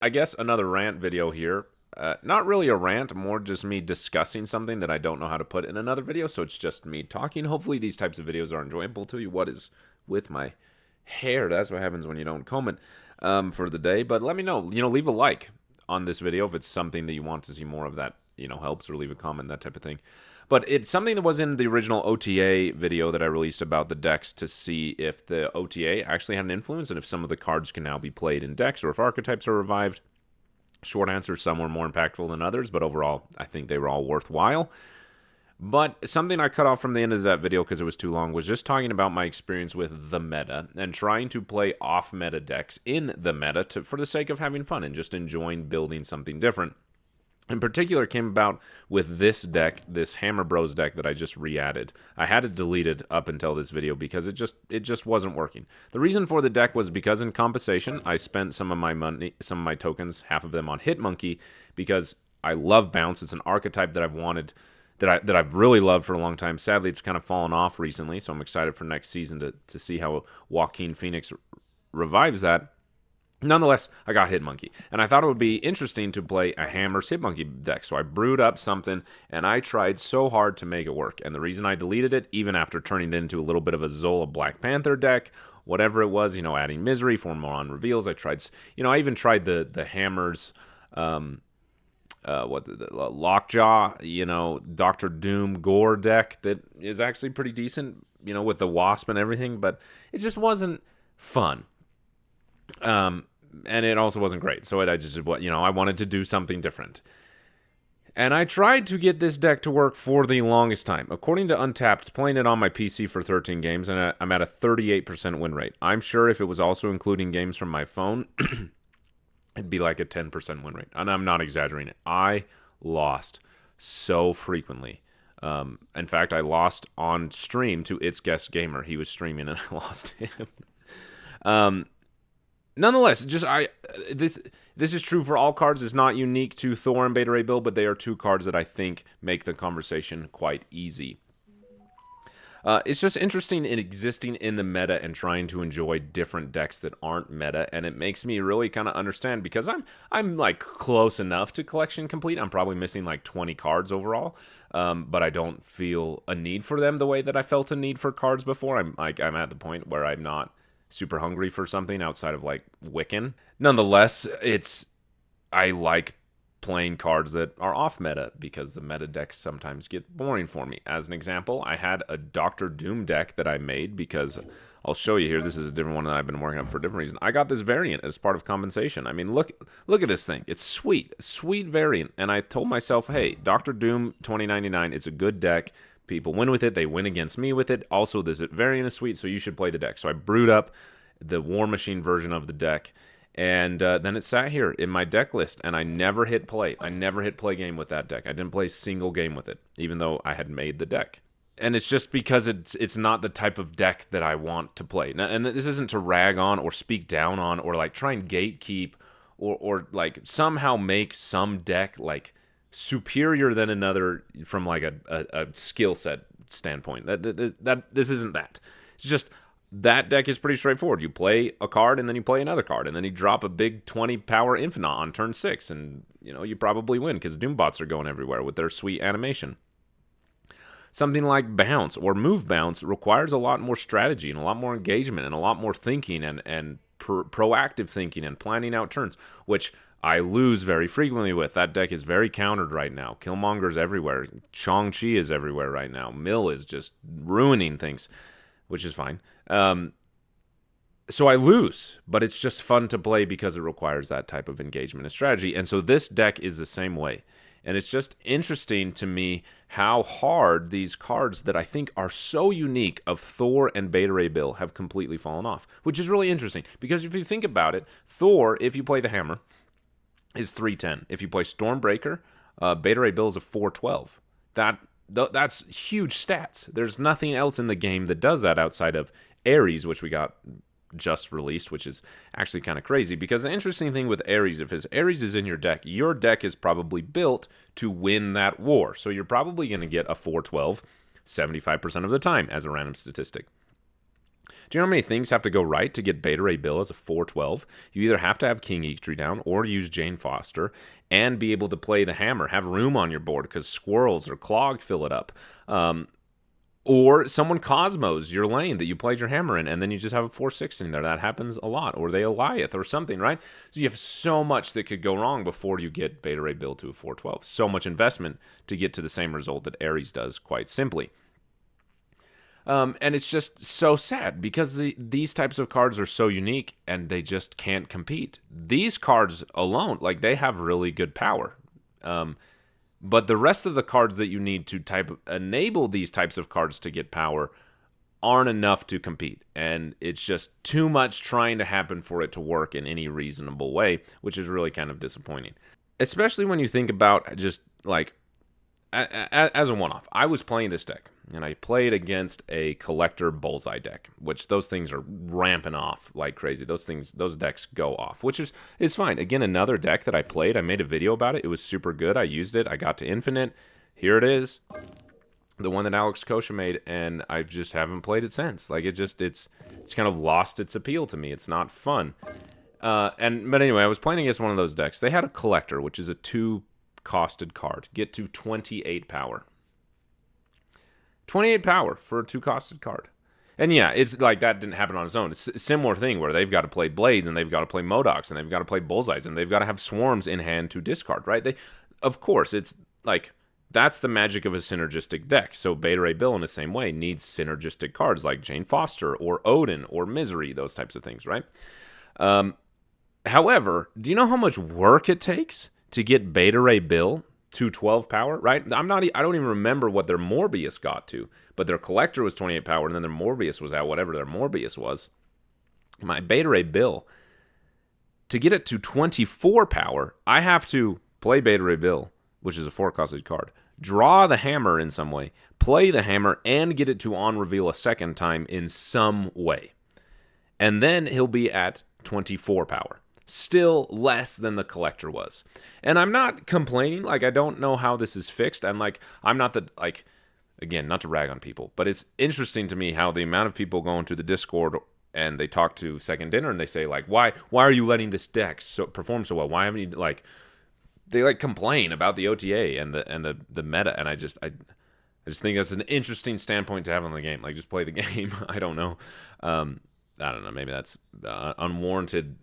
I guess another rant video here. Not really a rant, more just me discussing something that I don't know how to put in another video, so it's just me talking. Hopefully these types of videos are enjoyable to you. What is with my hair? That's what happens when you don't comb it for the day. But let me know. Leave a like on this video if it's something that you want to see more of that, helps, or leave a comment, that type of thing. But it's something that was in the original OTA video that I released about the decks to see if the OTA actually had an influence and if some of the cards can now be played in decks or if archetypes are revived. Short answer, some were more impactful than others, but overall, I think they were all worthwhile. But something I cut off from the end of that video because it was too long was just talking about my experience with the meta and trying to play off-meta decks in the meta for the sake of having fun and just enjoying building something different. In particular, came about with this deck, this Hammer Bros deck that I just re-added. I had it deleted up until this video because it just wasn't working. The reason for the deck was because in compensation, I spent some of my money, some of my tokens, half of them on Hitmonkey because I love bounce. It's an archetype that I've wanted, that I've really loved for a long time. Sadly, it's kind of fallen off recently, so I'm excited for next season to see how Joaquin Phoenix revives that. Nonetheless, I got Hitmonkey, and I thought it would be interesting to play a Hammer's Hitmonkey deck, so I brewed up something, and I tried so hard to make it work, and the reason I deleted it, even after turning it into a little bit of a Zola Black Panther deck, whatever it was, adding Misery for more on reveals, I tried, I even tried the Hammer's, Lockjaw, Doctor Doom Gore deck that is actually pretty decent, with the Wasp and everything, but it just wasn't fun. And it also wasn't great. So I wanted to do something different. And I tried to get this deck to work for the longest time. According to Untapped, playing it on my PC for 13 games, and I'm at a 38% win rate. I'm sure if it was also including games from my phone, it'd be like a 10% win rate. And I'm not exaggerating. I lost so frequently. In fact, I lost on stream to It's Guest Gamer. He was streaming and I lost him. Nonetheless, this is true for all cards. It's not unique to Thor and Beta Ray Bill, but they are two cards that I think make the conversation quite easy. It's just interesting in existing in the meta and trying to enjoy different decks that aren't meta, and it makes me really kind of understand because I'm like close enough to collection complete. I'm probably missing like 20 cards overall, but I don't feel a need for them the way that I felt a need for cards before. I'm at the point where I'm not super hungry for something outside of like Wiccan. Nonetheless, I like playing cards that are off meta because the meta decks sometimes get boring for me. As an example, I had a Doctor Doom deck that I made because I'll show you here. This is a different one that I've been working on for a different reason. I got this variant as part of compensation. I mean, look at this thing. It's sweet variant. And I told myself, hey, Doctor Doom 2099, it's a good deck. People win with it. They win against me with it. Also, this variant is sweet, so you should play the deck. So I brewed up the War Machine version of the deck, and then it sat here in my deck list, and I never hit play. I never hit play game with that deck. I didn't play a single game with it, even though I had made the deck. And it's just because it's not the type of deck that I want to play. Now, and this isn't to rag on or speak down on or like try and gatekeep or like somehow make some deck like superior than another from like a skill set standpoint. That this isn't that. It's just that deck is pretty straightforward. You play a card and then you play another card and then you drop a big 20 power Infinite on turn 6 and you probably win because Doombots are going everywhere with their sweet animation. Something like Bounce or Move Bounce requires a lot more strategy and a lot more engagement and a lot more thinking and proactive thinking and planning out turns, which I lose very frequently with. That deck is very countered right now. Killmonger's everywhere. Shang-Chi is everywhere right now. Mill is just ruining things, which is fine. So I lose, but it's just fun to play because it requires that type of engagement and strategy. And so this deck is the same way. And it's just interesting to me how hard these cards that I think are so unique of Thor and Beta Ray Bill have completely fallen off, which is really interesting. Because if you think about it, Thor, if you play the hammer, is 310. If you play Stormbreaker, Beta Ray Bill is a 412. That's huge stats. There's nothing else in the game that does that outside of Ares, which we got just released, which is actually kind of crazy. Because the interesting thing with Ares, if his Ares is in your deck is probably built to win that war. So you're probably going to get a 412 75% of the time as a random statistic. Do you know how many things have to go right to get Beta Ray Bill as a 412? You either have to have King Eektree down or use Jane Foster and be able to play the hammer, have room on your board because squirrels or clog fill it up. Or someone Cosmos your lane that you played your hammer in, and then you just have a 4-6 in there. That happens a lot. Or they Eliath or something, right? So you have so much that could go wrong before you get Beta Ray Bill to a 412. So much investment to get to the same result that Ares does, quite simply. And it's just so sad because these types of cards are so unique and they just can't compete. These cards alone, like they have really good power. But the rest of the cards that you need to enable these types of cards to get power aren't enough to compete. And it's just too much trying to happen for it to work in any reasonable way, which is really kind of disappointing. Especially when you think about just like, as a one-off, I was playing this deck, and I played against a collector bullseye deck, which those things are ramping off like crazy. Those decks go off, which is fine. Again, another deck that I played, I made a video about it. It was super good. I used it. I got to infinite. Here it is, the one that Alex Kosha made, and I just haven't played it since. Like it's kind of lost its appeal to me. It's not fun. But anyway, I was playing against one of those decks. They had a collector, which is a 2-costed card. Get to 28 power. 28 power for a 2-costed card. And yeah, it's like that didn't happen on its own. It's a similar thing where they've got to play Blades, and they've got to play Modocs, and they've got to play Bullseyes, and they've got to have Swarms in hand to discard, right? Of course, it's like that's the magic of a synergistic deck. So Beta Ray Bill in the same way needs synergistic cards like Jane Foster or Odin or Misery, those types of things, right? However, do you know how much work it takes to get Beta Ray Bill to 12 power, right? I don't even remember what their Morbius got to, but their collector was 28 power, and then their Morbius was at whatever their Morbius was. My Beta Ray Bill, to get it to 24 power, I have to play Beta Ray Bill, which is a 4-costed card, draw the hammer in some way, play the hammer, and get it to on-reveal a second time in some way. And then he'll be at 24 power. Still less than the collector was. And I'm not complaining. Like, I don't know how this is fixed. I'm not again, not to rag on people, but it's interesting to me how the amount of people go into the Discord and they talk to Second Dinner and they say, like, why are you letting this deck perform so well? Why haven't you, they complain about the OTA and the meta, and I just think that's an interesting standpoint to have on the game. Like, just play the game. I don't know. I don't know. Maybe that's unwarranted,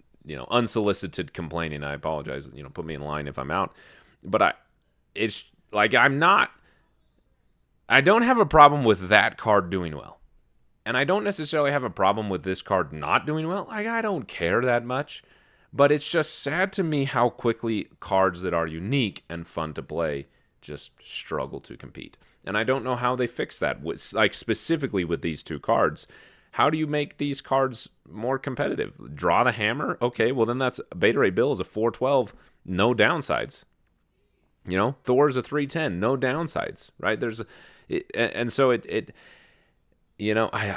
unsolicited complaining. I apologize. Put me in line if I'm out. But I don't have a problem with that card doing well. And I don't necessarily have a problem with this card not doing well. I don't care that much. But it's just sad to me how quickly cards that are unique and fun to play just struggle to compete. And I don't know how they fix that. Specifically with these two cards. How do you make these cards more competitive? Draw the hammer? Okay, well then that's Beta Ray Bill is a 412, no downsides. Thor is a 310, no downsides, right? I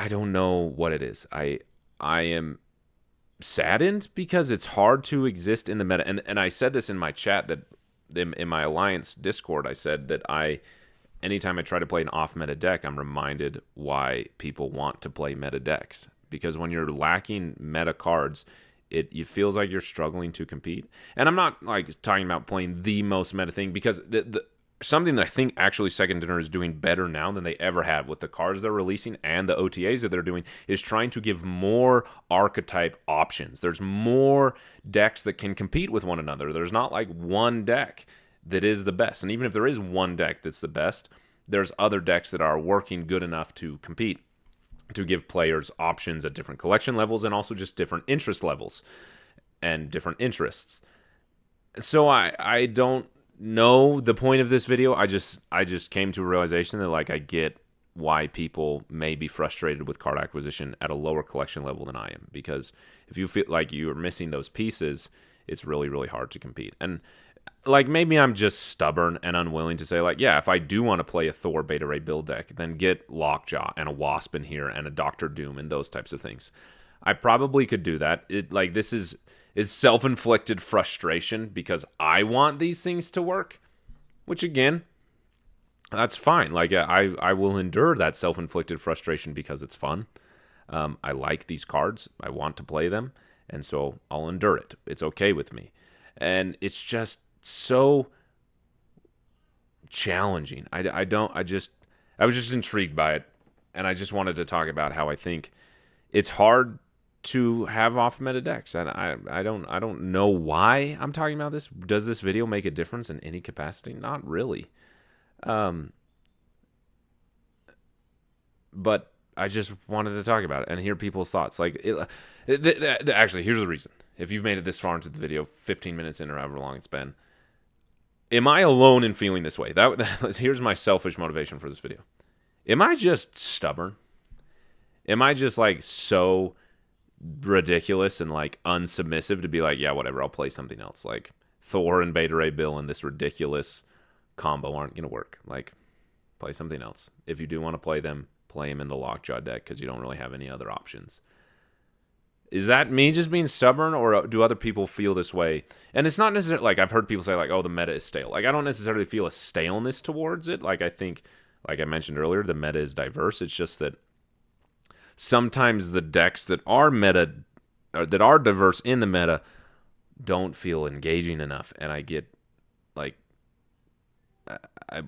don't know what it is. I am saddened because it's hard to exist in the meta. And I said this in my chat that in my Alliance Discord, I said that anytime I try to play an off-meta deck, I'm reminded why people want to play meta decks. Because when you're lacking meta cards, it feels like you're struggling to compete. And I'm not talking about playing the most meta thing, because something that I think actually Second Dinner is doing better now than they ever have with the cards they're releasing and the OTAs that they're doing is trying to give more archetype options. There's more decks that can compete with one another. There's not one deck that is the best. And even if there is one deck that's the best, there's other decks that are working good enough to compete, to give players options at different collection levels and also just different interest levels and different interests. So I don't know the point of this video. I just came to a realization that I get why people may be frustrated with card acquisition at a lower collection level than I am, because if you feel like you're missing those pieces, it's really, really hard to compete. And maybe I'm just stubborn and unwilling to say, if I do want to play a Thor Beta Ray build deck, then get Lockjaw and a Wasp in here and a Doctor Doom and those types of things. I probably could do that. This is self-inflicted frustration because I want these things to work, which again, that's fine. I will endure that self-inflicted frustration because it's fun. I like these cards. I want to play them, and so I'll endure it. It's okay with me. And it's just so challenging. I was just intrigued by it, and I just wanted to talk about how I think it's hard to have off meta decks, and I don't know why I'm talking about this. Does this video make a difference in any capacity? Not really. But I just wanted to talk about it and hear people's thoughts. Like, actually, here's the reason. If you've made it this far into the video, 15 minutes in or however long it's been, am I alone in feeling this way? Here's my selfish motivation for this video. Am I just stubborn? Am I just like so ridiculous and like unsubmissive to be like, yeah, whatever, I'll play something else? Like Thor and Beta Ray Bill and this ridiculous combo aren't going to work. Like, play something else. If you do want to play them in the Lockjaw deck because you don't really have any other options. Is that me just being stubborn, or do other people feel this way? And it's not necessarily like I've heard people say like, oh, the meta is stale. Like, I don't necessarily feel a staleness towards it. Like, I think, like I mentioned earlier, the meta is diverse. It's just that sometimes the decks that are meta, or that are diverse in the meta, don't feel engaging enough, and I get like I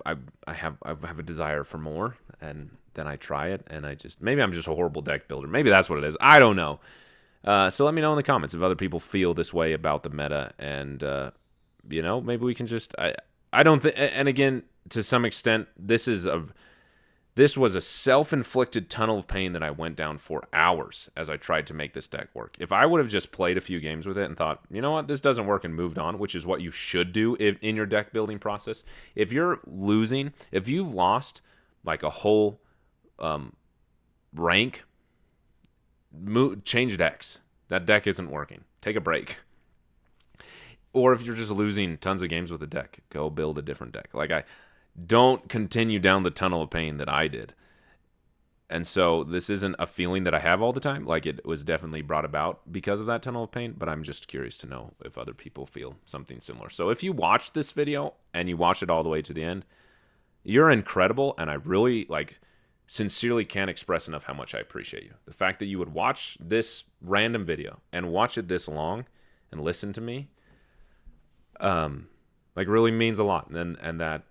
have a desire for more, and then I try it, and maybe I'm just a horrible deck builder. Maybe that's what it is. I don't know. So let me know in the comments if other people feel this way about the meta, and maybe we can just I don't think. And again, to some extent, this was a self-inflicted tunnel of pain that I went down for hours as I tried to make this deck work. If I would have just played a few games with it and thought, you know what, this doesn't work, and moved on, which is what you should do in your deck building process. If you're losing, if you've lost like a whole rank, change decks. That deck isn't working. Take a break. Or if you're just losing tons of games with a deck, go build a different deck. Like, don't continue down the tunnel of pain that I did. And so this isn't a feeling that I have all the time. Like, it was definitely brought about because of that tunnel of pain, but I'm just curious to know if other people feel something similar. So if you watch this video and you watch it all the way to the end, you're incredible, and I really, sincerely can't express enough how much I appreciate you. The fact that you would watch this random video and watch it this long and listen to me, really means a lot, and that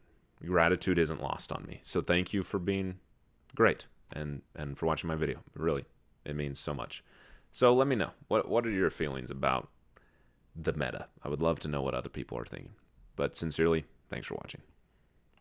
gratitude isn't lost on me. So thank you for being great and for watching my video. Really, it means so much. So let me know. What are your feelings about the meta? I would love to know what other people are thinking. But sincerely, thanks for watching.